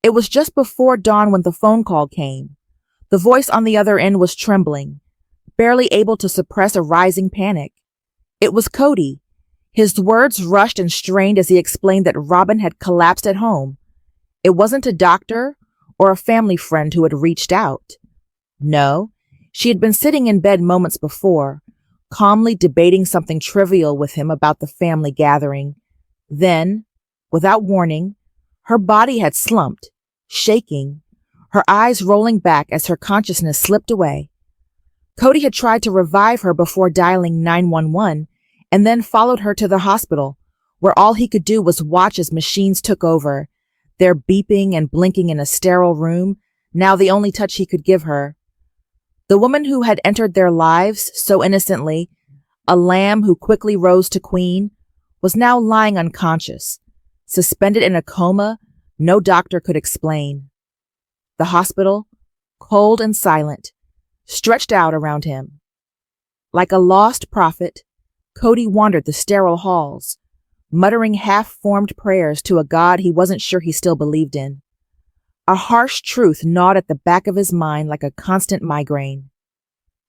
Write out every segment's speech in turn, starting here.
It was just before dawn when the phone call came. The voice on the other end was trembling, barely able to suppress a rising panic. It was Kody. His words rushed and strained as he explained that Robyn had collapsed at home. It wasn't a doctor or a family friend who had reached out. No, she had been sitting in bed moments before, calmly debating something trivial with him about the family gathering. Then, without warning, her body had slumped, shaking, her eyes rolling back as her consciousness slipped away. Kody had tried to revive her before dialing 911 and then followed her to the hospital, where all he could do was watch as machines took over, their beeping and blinking in a sterile room, now the only touch he could give her. The woman who had entered their lives so innocently, a lamb who quickly rose to queen, was now lying unconscious, suspended in a coma no doctor could explain. The hospital, cold and silent, stretched out around him. Like a lost prophet, Kody wandered the sterile halls, muttering half-formed prayers to a God he wasn't sure he still believed in. A harsh truth gnawed at the back of his mind like a constant migraine.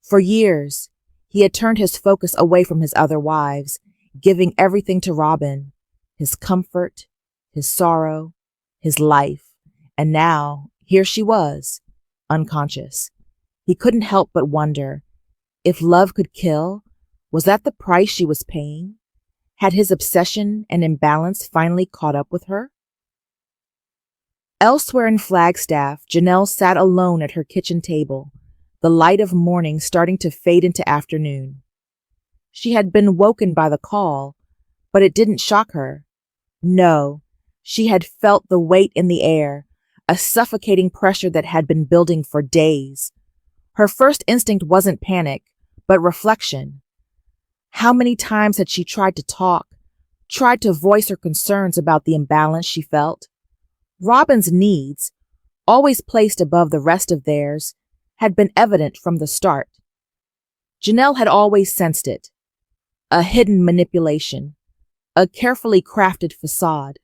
For years, he had turned his focus away from his other wives, giving everything to Robyn, his comfort, his sorrow, his life, and now, here she was, unconscious. He couldn't help but wonder, if love could kill, was that the price she was paying? Had his obsession and imbalance finally caught up with her? Elsewhere in Flagstaff, Janelle sat alone at her kitchen table, the light of morning starting to fade into afternoon. She had been woken by the call, but it didn't shock her. No, she had felt the weight in the air, a suffocating pressure that had been building for days. Her first instinct wasn't panic, but reflection. How many times had she tried to talk, tried to voice her concerns about the imbalance she felt? Robyn's needs, always placed above the rest of theirs, had been evident from the start. Janelle had always sensed it. A hidden manipulation, a carefully crafted facade.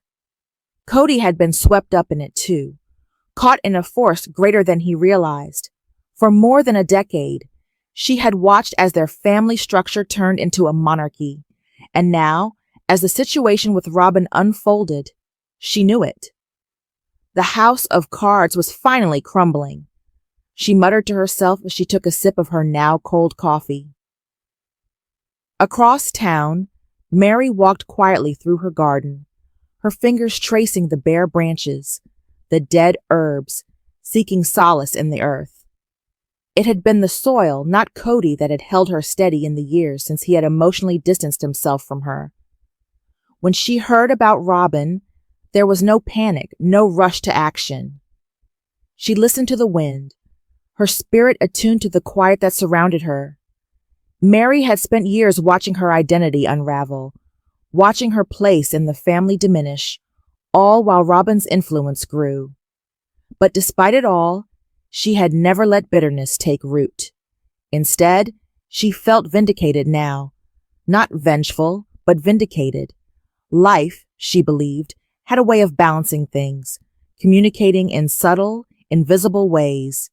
Kody had been swept up in it too, caught in a force greater than he realized. For more than a decade, she had watched as their family structure turned into a monarchy, and now, as the situation with Robyn unfolded, she knew it. The house of cards was finally crumbling. She muttered to herself as she took a sip of her now cold coffee. Across town, Meri walked quietly through her garden, her fingers tracing the bare branches, the dead herbs, seeking solace in the earth. It had been the soil, not Kody, that had held her steady in the years since he had emotionally distanced himself from her. When she heard about Robyn, there was no panic, no rush to action. She listened to the wind, her spirit attuned to the quiet that surrounded her. Meri had spent years watching her identity unravel, watching her place in the family diminish, all while Robyn's influence grew. But despite it all, she had never let bitterness take root. Instead, she felt vindicated now. Not vengeful, but vindicated. Life, she believed, had a way of balancing things, communicating in subtle, invisible ways.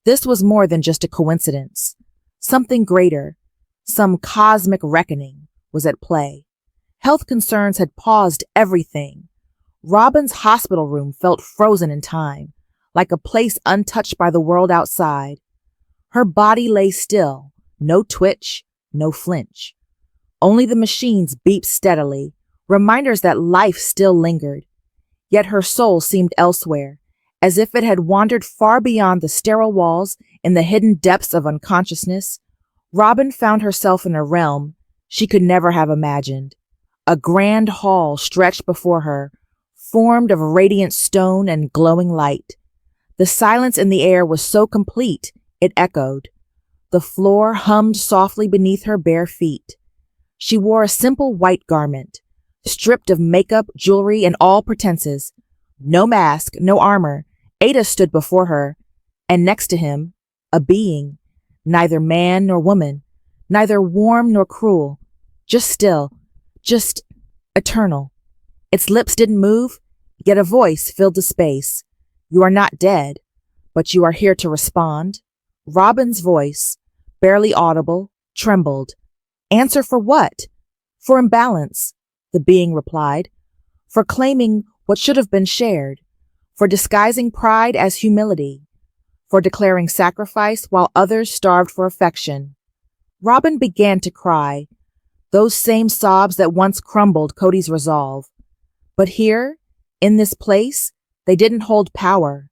This was more than just a coincidence. Something greater, some cosmic reckoning, was at play. Health concerns had paused everything. Robyn's hospital room felt frozen in time, like a place untouched by the world outside. Her body lay still, no twitch, no flinch. Only the machines beeped steadily, reminders that life still lingered. Yet her soul seemed elsewhere, as if it had wandered far beyond the sterile walls in the hidden depths of unconsciousness. Robyn found herself in a realm she could never have imagined. A grand hall stretched before her, formed of radiant stone and glowing light. The silence in the air was so complete, it echoed. The floor hummed softly beneath her bare feet. She wore a simple white garment, stripped of makeup, jewelry, and all pretenses. No mask, no armor. Ada stood before her, and next to him, a being, neither man nor woman, neither warm nor cruel, just still, just eternal. Its lips didn't move, yet a voice filled the space. You are not dead, but you are here to respond. Robyn's voice, barely audible, trembled. Answer for what? For imbalance, the being replied. For claiming what should have been shared. For disguising pride as humility. For declaring sacrifice while others starved for affection. Robyn began to cry, those same sobs that once crumbled Kody's resolve. But here, in this place, they didn't hold power.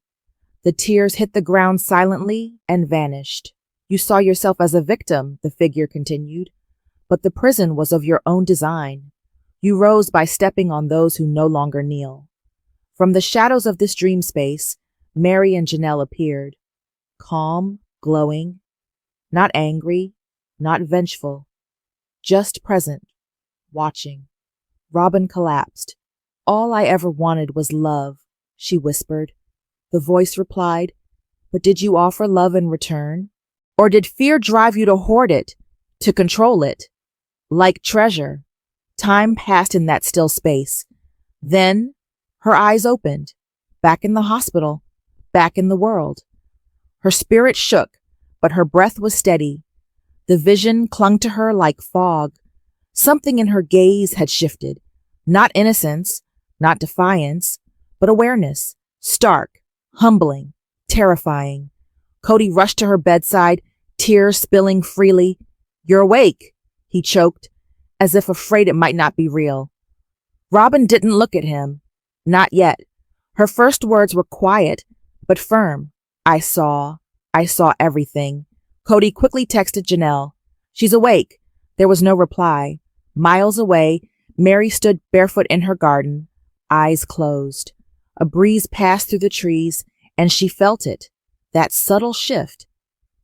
The tears hit the ground silently and vanished. You saw yourself as a victim, the figure continued, but the prison was of your own design. You rose by stepping on those who no longer kneel. From the shadows of this dream space, Meri and Janelle appeared, calm, glowing, not angry, not vengeful, just present, watching. Robyn collapsed. All I ever wanted was love, she whispered. The voice replied, but did you offer love in return? Or did fear drive you to hoard it, to control it? Like treasure. Time passed in that still space. Then her eyes opened, back in the hospital, back in the world. Her spirit shook, but her breath was steady. The vision clung to her like fog. Something in her gaze had shifted. Not innocence, not defiance, but awareness. Stark, humbling, terrifying. Kody rushed to her bedside, tears spilling freely. You're awake, he choked, as if afraid it might not be real. Robyn didn't look at him. Not yet. Her first words were quiet, but firm. I saw everything. Kody quickly texted Janelle. She's awake. There was no reply. Miles away, Meri stood barefoot in her garden, eyes closed. A breeze passed through the trees, and she felt it. That subtle shift.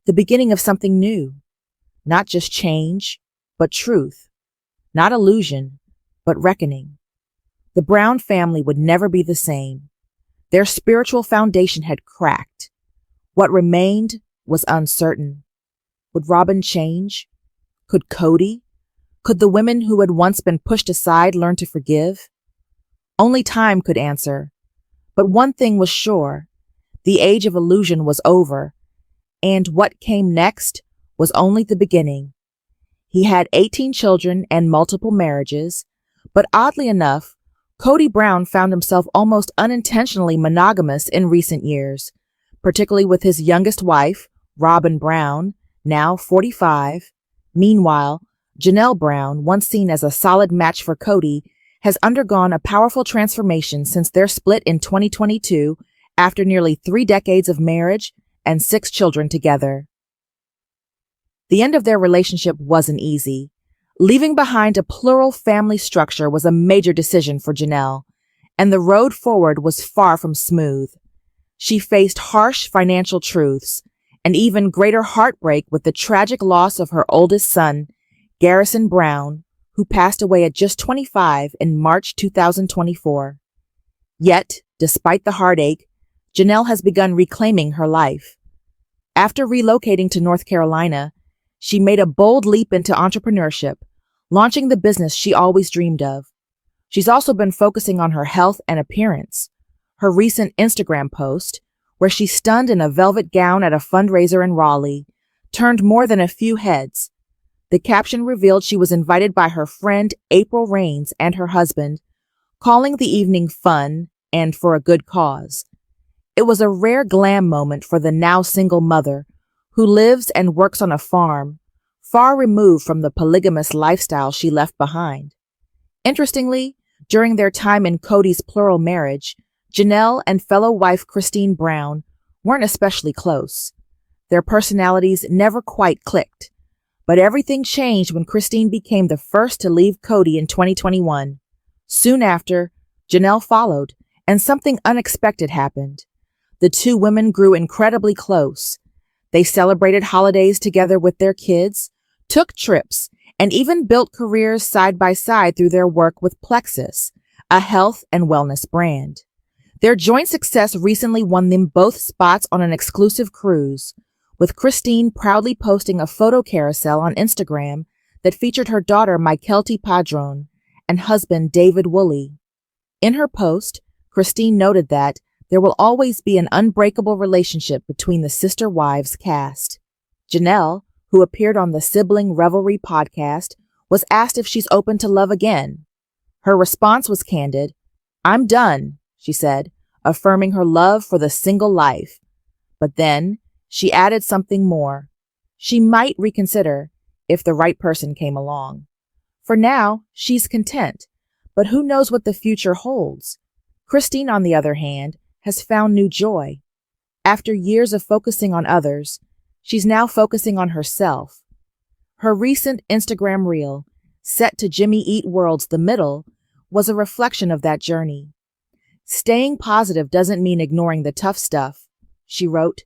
The beginning of something new. Not just change, but truth. Not illusion, but reckoning. The Brown family would never be the same. Their spiritual foundation had cracked. What remained was uncertain. Would Robyn change? Could Kody? Could the women who had once been pushed aside learn to forgive? Only time could answer. But one thing was sure. The age of illusion was over, and what came next was only the beginning. He had 18 children and multiple marriages, but oddly enough, Kody Brown found himself almost unintentionally monogamous in recent years, particularly with his youngest wife, Robyn Brown, now 45. Meanwhile, Janelle Brown, once seen as a solid match for Kody, has undergone a powerful transformation since their split in 2022 after nearly 3 decades of marriage and 6 children together. The end of their relationship wasn't easy. Leaving behind a plural family structure was a major decision for Janelle, and the road forward was far from smooth. She faced harsh financial truths, and even greater heartbreak with the tragic loss of her oldest son, Garrison Brown, who passed away at just 25 in March 2024. Yet, despite the heartache, Janelle has begun reclaiming her life. After relocating to North Carolina, she made a bold leap into entrepreneurship, launching the business she always dreamed of. She's also been focusing on her health and appearance. Her recent Instagram post, where she stunned in a velvet gown at a fundraiser in Raleigh, turned more than a few heads. The caption revealed she was invited by her friend April Rains and her husband, calling the evening fun and for a good cause. It was a rare glam moment for the now single mother who lives and works on a farm, far removed from the polygamous lifestyle she left behind. Interestingly, during their time in Kody's plural marriage, Janelle and fellow wife Kody Brown weren't especially close. Their personalities never quite clicked. But everything changed when Kody became the first to leave Kody in 2021. Soon after, Janelle followed, and something unexpected happened. The two women grew incredibly close. They celebrated holidays together with their kids, took trips, and even built careers side by side through their work with Plexus, a health and wellness brand. Their joint success recently won them both spots on an exclusive cruise, with Kody proudly posting a photo carousel on Instagram that featured her daughter Mykelti Padron and husband David Woolley. In her post, Kody noted that There will always be an unbreakable relationship between the Sister Wives cast. Janelle, who appeared on the Sibling Revelry podcast, was asked if she's open to love again. Her response was candid. "I'm done," she said, affirming her love for the single life. But then she added something more. She might reconsider if the right person came along. For now, she's content, but who knows what the future holds? Christine, on the other hand, has found new joy. After years of focusing on others, she's now focusing on herself. Her recent Instagram reel, set to Jimmy Eat World's The Middle, was a reflection of that journey. "Staying positive doesn't mean ignoring the tough stuff," she wrote.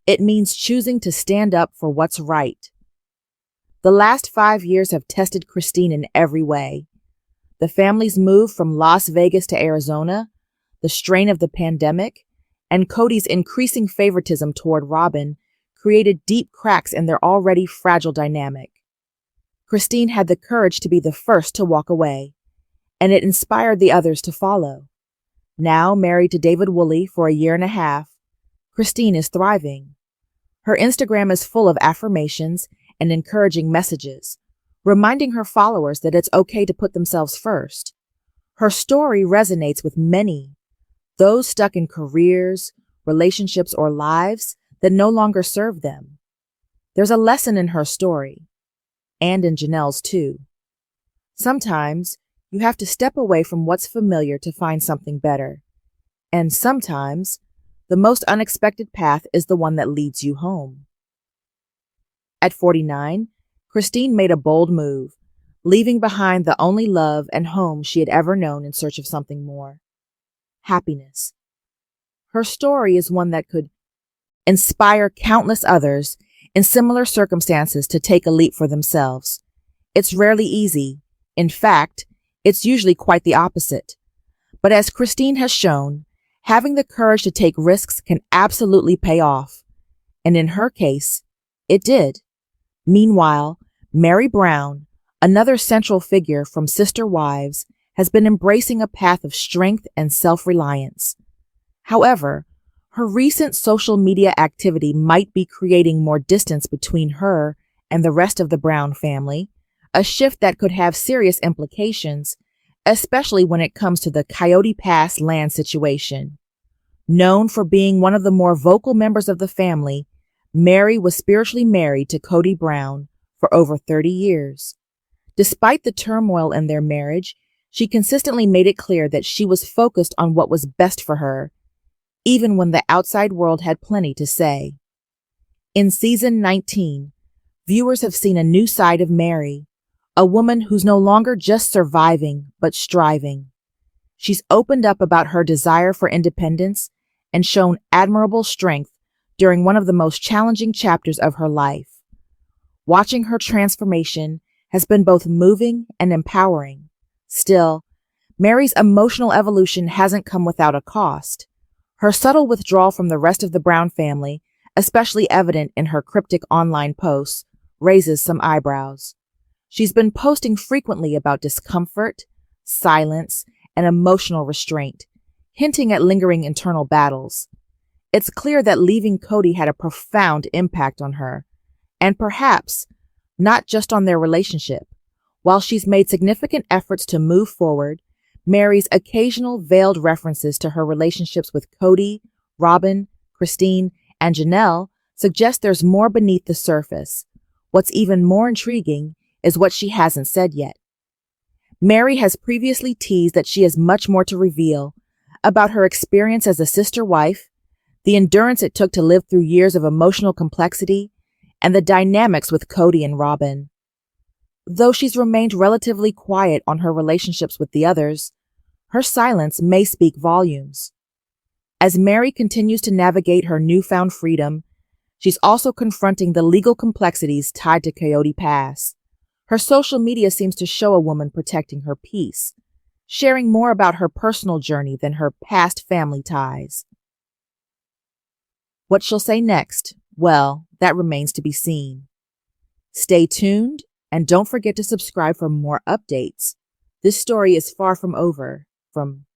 "It means choosing to stand up for what's right." The last 5 years have tested Christine in every way. The family's move from Las Vegas to Arizona, the strain of the pandemic, and Kody's increasing favoritism toward Robyn created deep cracks in their already fragile dynamic. Christine had the courage to be the first to walk away, and it inspired the others to follow. Now married to David Woolley for a year and a half, Christine is thriving. Her Instagram is full of affirmations and encouraging messages, reminding her followers that it's okay to put themselves first. Her story resonates with many, those stuck in careers, relationships, or lives that no longer serve them. There's a lesson in her story, and in Janelle's too. Sometimes you have to step away from what's familiar to find something better. And sometimes the most unexpected path is the one that leads you home. At 49, Christine made a bold move, leaving behind the only love and home she had ever known in search of something more: happiness. Her story is one that could inspire countless others in similar circumstances to take a leap for themselves. It's rarely easy. In fact, it's usually quite the opposite. But as Christine has shown, having the courage to take risks can absolutely pay off. And in her case, it did. Meanwhile, Meri Brown, another central figure from Sister Wives, has been embracing a path of strength and self-reliance. However, her recent social media activity might be creating more distance between her and the rest of the Brown family, a shift that could have serious implications, especially when it comes to the Kody Pass land situation. Known for being one of the more vocal members of the family, Meri was spiritually married to Kody Brown for over 30 years. Despite the turmoil in their marriage, she consistently made it clear that she was focused on what was best for her, even when the outside world had plenty to say. In season 19, viewers have seen a new side of Meri, a woman who's no longer just surviving, but striving. She's opened up about her desire for independence and shown admirable strength during one of the most challenging chapters of her life. Watching her transformation has been both moving and empowering. Still, Meri's emotional evolution hasn't come without a cost. Her subtle withdrawal from the rest of the Brown family, especially evident in her cryptic online posts, raises some eyebrows. She's been posting frequently about discomfort, silence, and emotional restraint, hinting at lingering internal battles. It's clear that leaving Kody had a profound impact on her, and perhaps not just on their relationship. While she's made significant efforts to move forward, Meri's occasional veiled references to her relationships with Kody, Robyn, Christine, and Janelle suggest there's more beneath the surface. What's even more intriguing is what she hasn't said yet. Meri has previously teased that she has much more to reveal about her experience as a sister wife, the endurance it took to live through years of emotional complexity, and the dynamics with Kody and Robyn. Though she's remained relatively quiet on her relationships with the others, her silence may speak volumes. As Meri continues to navigate her newfound freedom, she's also confronting the legal complexities tied to Kody Pass. Her social media seems to show a woman protecting her peace, sharing more about her personal journey than her past family ties. What she'll say next, well, that remains to be seen. Stay tuned, and don't forget to subscribe for more updates. This story is far from over, from